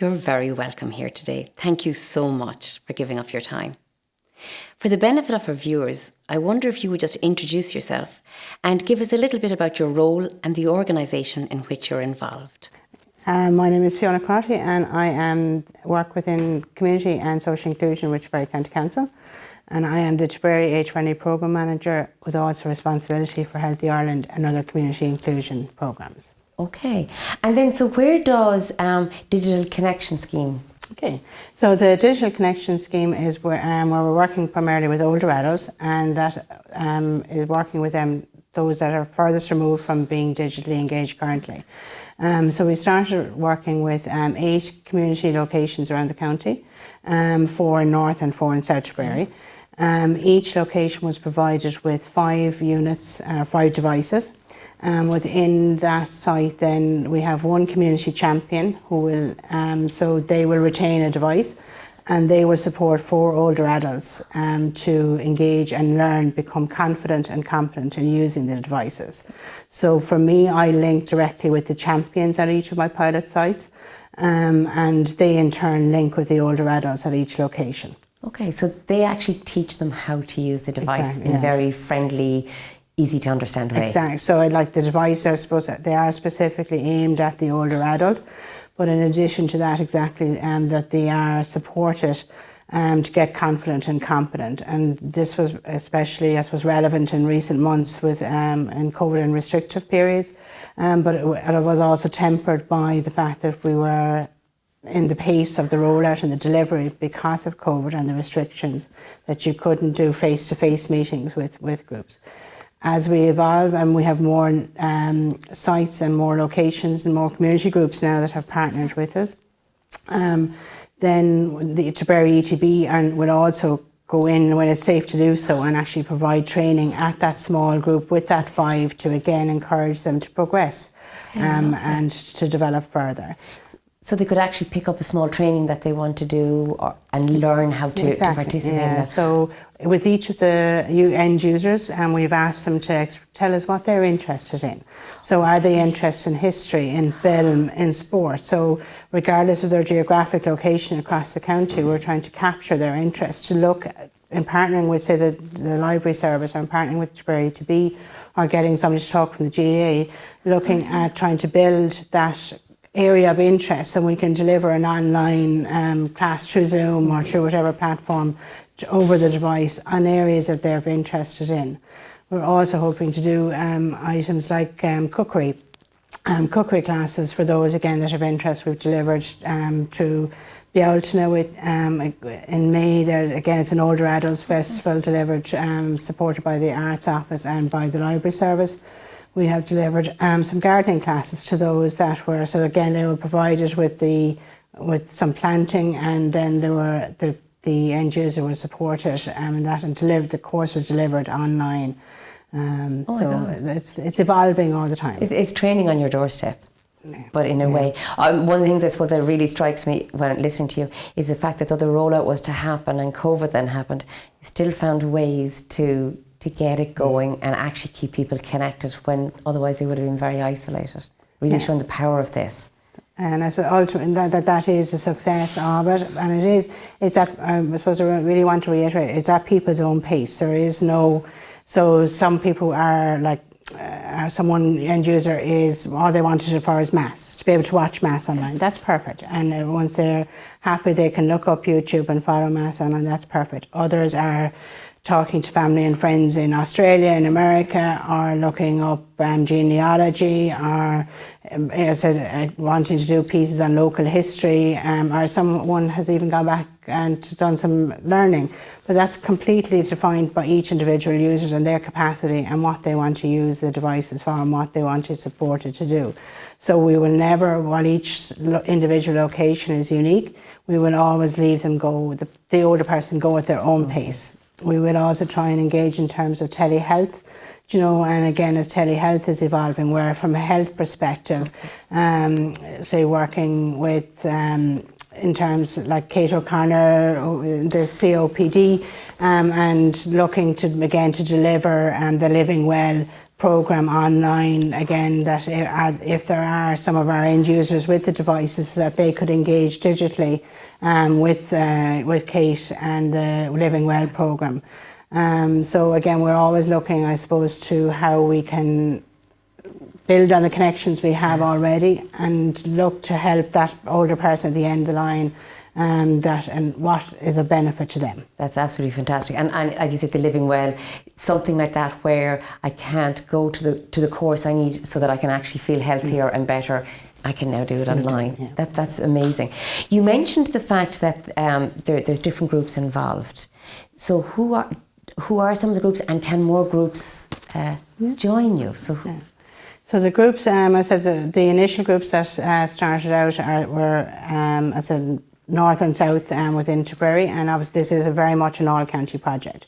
You're very welcome here today. Thank you so much for giving up your time. For the benefit of our viewers, I wonder if you would just introduce yourself and give us a little bit about your role and the organisation in which you're involved. My name is Fiona Crotty and I work within Community and Social Inclusion with Tipperary County Council, and I am the Tipperary Age-Friendly Programme Manager with also responsibility for Healthy Ireland and other community inclusion programmes. Okay, and then so where does Digital Connection Scheme? Okay, so the Digital Connection Scheme is where we're working primarily with older adults, and that is working with those that are furthest removed from being digitally engaged currently. So we started working with 8 community locations around the county, 4 in North and 4 in South Tipperary. Each location was provided with 5 units, 5 devices. Within that site then we have one community champion who will, so they will retain a device and they will support 4 older adults to engage and learn, become confident and competent in using the devices. So for me, I link directly with the champions at each of my pilot sites, and they in turn link with the older adults at each location. Okay, so they actually teach them how to use the device Exactly, in a very friendly, easy to understand way. Exactly. So like the devices, they are specifically aimed at the older adult, but in addition to that, exactly that they are supported to get confident and competent. And this was especially, I suppose, relevant in recent months with in COVID and restrictive periods, but it was also tempered by the fact that we were in the pace of the rollout and the delivery because of COVID and the restrictions, that you couldn't do face-to-face meetings with groups. As we evolve and we have more sites and more locations and more community groups now that have partnered with us, then the Tipperary ETB will also go in when it's safe to do so and actually provide training at that small group with that 5 to again encourage them to progress and to develop further. So they could actually pick up a small training that they want to do and learn how to participate in that. So with each of the end users, we've asked them to tell us what they're interested in. So are they interested in history, in film, in sport? So regardless of their geographic location across the county, we're trying to capture their interest, to look in partnering with, say, the library service, or in partnering with Tipperary ETB, or getting somebody to talk from the GAA, looking at trying to build that area of interest, so we can deliver an online class through Zoom or through whatever platform over the device on areas that they're interested in. We're also hoping to do items like cookery classes for those again that have interest. We've delivered through Bealtaine in May. There again, it's an older adults festival delivered, supported by the Arts Office and by the Library Service. We have delivered some gardening classes to those that were, so again they were provided with some planting, and then there were the end user was supported and the course was delivered online. So it's evolving all the time. It's training on your doorstep. But in a way, one of the things I suppose that really strikes me when listening to you is the fact that though the rollout was to happen and COVID then happened, you still found ways to get it going and actually keep people connected when otherwise they would have been very isolated. Really showing the power of this. And I suppose ultimately that is the success of it, and it's at, I suppose I really want to reiterate, it's at people's own pace. There is no, so some people are like, someone end user is, all they wanted it for is mass, to be able to watch mass online. That's perfect. And once they're happy, they can look up YouTube and follow mass online. That's perfect. Others are talking to family and friends in Australia, in America, or looking up genealogy, or as I said, wanting to do pieces on local history, or someone has even gone back and done some learning. But that's completely defined by each individual users and their capacity and what they want to use the devices for and what they want to support it to do. So we will never, while each individual location is unique, we will always leave them go, the older person go at their own pace. We will also try and engage in terms of telehealth, and again, as telehealth is evolving, where from a health perspective, say working with, in terms like Kate O'Connor, the COPD, and looking to, again, to deliver the Living Well program online again, that if there are some of our end users with the devices, that they could engage digitally with Kate and the Living Well program. So again, we're always looking, I suppose, to how we can build on the connections we have already and look to help that older person at the end of the line, and what is a benefit to them. That's absolutely fantastic. And as you said, the Living Well, something like that where I can't go to the course I need so that I can actually feel healthier and better, I can now do it online. Yeah. That's amazing. You mentioned the fact that there's different groups involved. So who are some of the groups, and can more groups join you? So the groups, I said the initial groups that started out were I said north and south within Tipperary, and obviously this is very much an all-county project.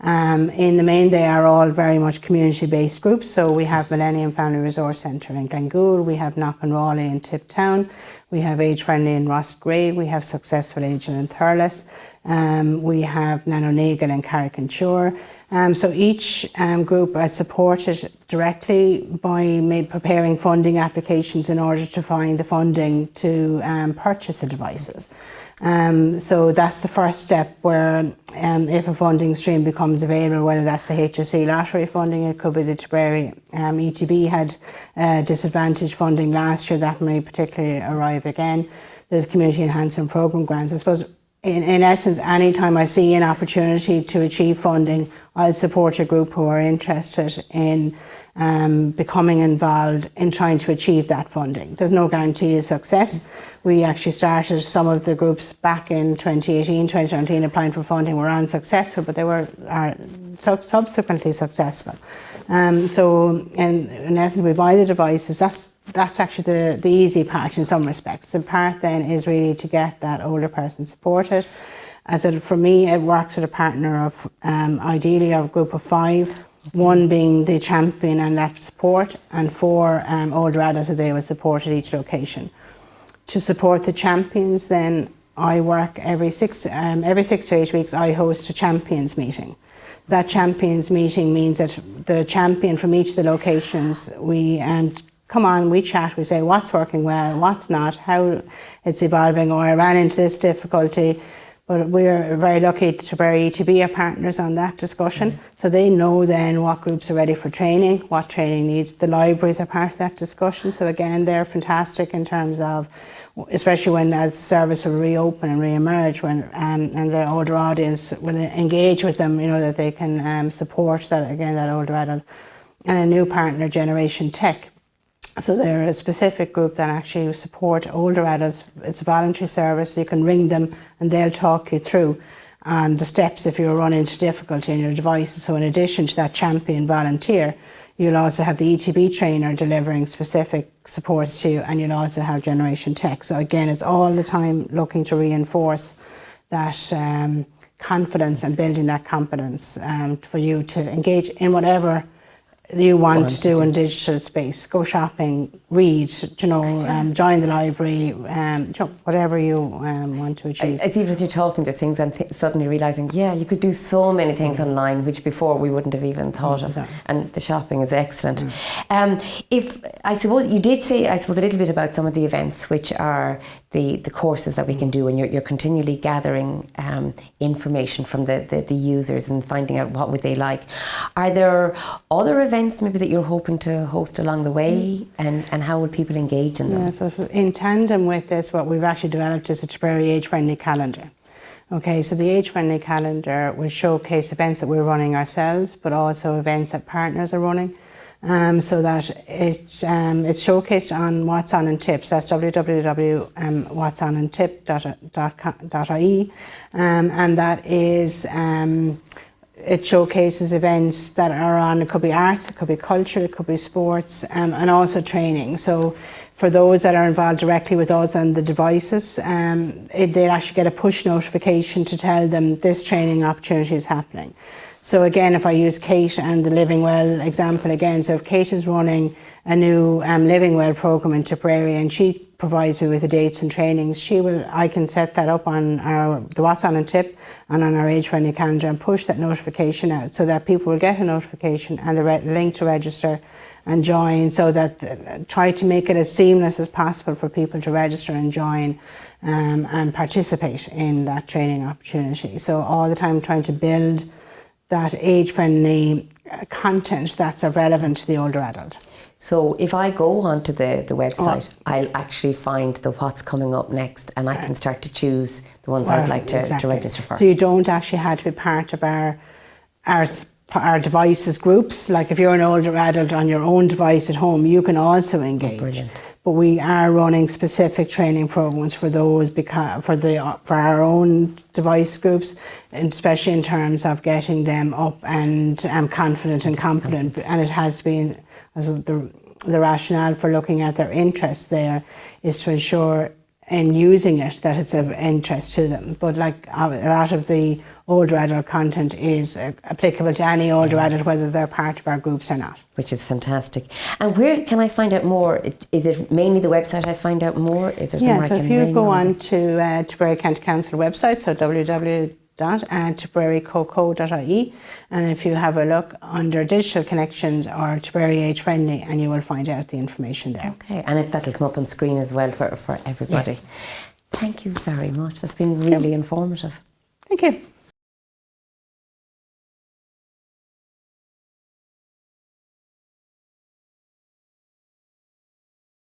In the main, they are all very much community-based groups. So we have Millennium Family Resource Centre in Glengool, we have Knocknrawley in Tiptown, we have Age Friendly in Roscrea, we have Successful Aging in Thurles, we have Nanonagal in Carrick-on-Shore. So each group is supported directly by preparing funding applications in order to find the funding to purchase the devices. So that's the first step, where if a funding stream becomes available, whether that's the HSE lottery funding, it could be the Tipperary ETB had disadvantaged funding last year, that may particularly arrive again. There's community enhancement programme grants. I suppose in essence, anytime I see an opportunity to achieve funding, I'll support a group who are interested in becoming involved in trying to achieve that funding. There's no guarantee of success. We actually started some of the groups back in 2018, 2019 applying for funding, were unsuccessful, but they were subsequently successful. So in essence, we buy the devices. That's actually the easy part in some respects. The part then is really to get that older person supported. As for me, it works with a partner of ideally a group of 5, one being the champion and that support, and 4 older adults that they will support at each location. To support the champions, then I work every 6 to 8 weeks. I host a champions meeting. That champions meeting means that the champion from each of the locations, we chat, we say what's working well, what's not, how it's evolving, or I ran into this difficulty. But we're very lucky to be our partners on that discussion. So they know then what groups are ready for training, what training needs. The libraries are part of that discussion. So again, they're fantastic in terms of, especially when as service will reopen and re-emerge, when and the older audience will engage with them, that they can support that older adult. And a new partner, Generation Tech. So they're a specific group that actually support older adults. It's a voluntary service. You can ring them and they'll talk you through the steps if you run into difficulty in your devices. So in addition to that champion volunteer, you'll also have the ETB trainer delivering specific supports to you, and you'll also have Generation Tech. So again, it's all the time looking to reinforce that confidence and building that competence for you to engage in whatever you want to do in digital space. Go shopping, read, join the library, whatever you want to achieve. It's even as you're talking, there's things I'm suddenly realising, you could do so many things online which before we wouldn't have even thought of. And the shopping is excellent. If I suppose you did say, a little bit about some of the events, which are the courses that we can do, and you're continually gathering information from the users and finding out what would they like. Are there other events maybe that you're hoping to host along the way, and how would people engage in them? Yeah, so in tandem with this, what we've actually developed is a Tipperary age-friendly calendar. Okay, so the age-friendly calendar will showcase events that we're running ourselves, but also events that partners are running. So that it's showcased on What's On in Tips. That's www.whatsonintip.ie, and that is it showcases events that are on. It could be arts, it could be culture, it could be sports, and also training. So for those that are involved directly with us on the devices, they'll actually get a push notification to tell them this training opportunity is happening. So again, if I use Kate and the Living Well example again, so if Kate is running a new Living Well program in Tipperary and she provides me with the dates and trainings, I can set that up on the What's On and Tip and on our age-friendly calendar and push that notification out so that people will get a notification and the link to register and join, so that try to make it as seamless as possible for people to register and join and participate in that training opportunity. So all the time trying to build that age-friendly content that's relevant to the older adult. So if I go onto the website, I'll actually find the what's coming up next, and I can start to choose the ones I'd like to register for. So you don't actually have to be part of our devices groups. Like if you're an older adult on your own device at home, you can also engage. Brilliant. But we are running specific training programs for those for our own device groups, and especially in terms of getting them up and confident and competent. And it has been the rationale for looking at their interests there is to ensure in using it that it's of interest to them. But like a lot of the older adult content is applicable to any older adult, whether they're part of our groups or not. Which is fantastic. And where can I find out more? Is it mainly the website I find out more? Is there somewhere I can ring? Yeah, so if you go on to Tipperary County Council website, so www.tiperarycoco.ie, and if you have a look under digital connections or Tipperary Age Friendly, and you will find out the information there. Okay, and that'll come up on screen as well for everybody. Yes. Thank you very much. That's been really informative. Thank you.